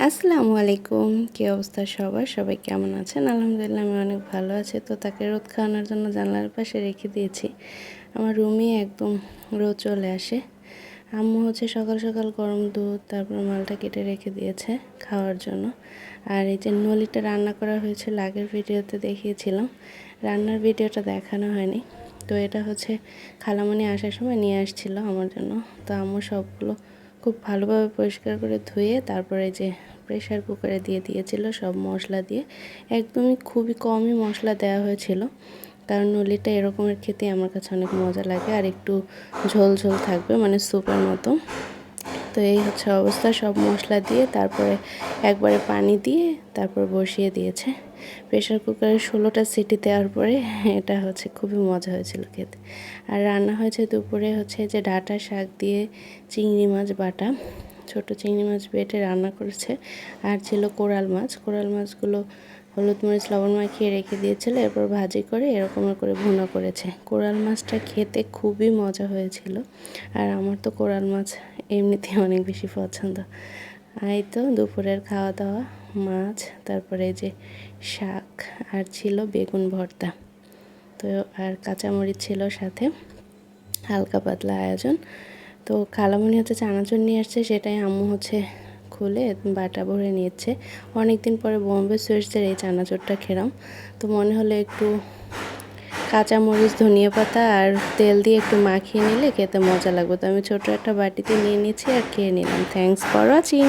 আসসালামু আলাইকুম। কী অবস্থা সবার? সবাই কেমন আছেন? আলহামদুলিল্লাহ আমি অনেক ভালো আছি। তো তাকে রোদ খাওয়ানোর জন্য জানলার পাশে রেখে দিয়েছি। আমার রুমে একদম রোদ চলে আসে। আম্মু সকাল সকাল গরম দুধ তারপর মালটা কেটে রেখে দিয়েছে খাওয়ার জন্য। আর এই যে নলিটা রান্না করা হয়েছিল আগের ভিডিওতে দেখিয়েছিলাম, রান্নার ভিডিওটা দেখানো হয়নি। তো এটা খালামণি আসার সময় নিয়ে আসছিল আমার জন্য। তো আম্মু সবগুলো খুব ভালোভাবে পরিষ্কার করে ধুয়ে তারপরে যে প্রেশার কুকারে দিয়ে দিয়েছিল সব মশলা দিয়ে। একদমই খুবই কমই মশলা দেওয়া হয়েছিল, কারণ নলিটা এরকমের খেতে আমার কাছে অনেক মজা লাগে, আর একটু ঝোল ঝোল থাকবে মানে স্যুপের মতো। তো এই অবস্থা, সব মশলা দিয়ে তারপরে একবারে পানি দিয়ে তারপর বসিয়ে দিয়েছে। প্রেশার কুকারে 16টা সিটি দেওয়ার পরে এটা খুবই মজা হয়েছিল খেতে। আর রান্না হয়েছে দুপুরে যে ডাঁটা শাক দিয়ে চিংড়ি মাছ বাটা, ছোট চিংড়ি মাছ বেটে রান্না করেছে। আর ছিল কোরাল মাছ। কোরাল মাছগুলো হলুদ মরিচ লবণ মাখিয়ে রেখে দিয়েছিল, এরপর ভাজি করে এরকম করে ভুনা করেছে। কোরাল মাছটা খেতে খুবই মজা হয়েছিল। আর আমার তো কোরাল মাছ এমনিতেই অনেক বেশি পছন্দ। এই তো দুপুরের খাওয়া দাওয়া, মাছ, তারপরে যে শাক, আর ছিল বেগুন ভর্তা। তো আর কাঁচামরিচ ছিল সাথে, হালকা পাতলা আয়োজন। তো খালামণি চানাচুর নিয়ে আসছে, সেটাই আম্মু খুলে বাটা ভরে নিচ্ছে। অনেক দিন পরে বোম্বে সুইটসের এই চানাচুরটা খেলাম, তো মনে হলো একটু কাঁচামরিচ ধনিয়া পাতা আর তেল দিয়ে একটু মাখিয়ে নিলে খেতে মজা লাগবে। তো আমি ছোট একটা বাটিতে নিয়ে নিচ্ছি আর খেয়ে নিলাম। Thanks for watching.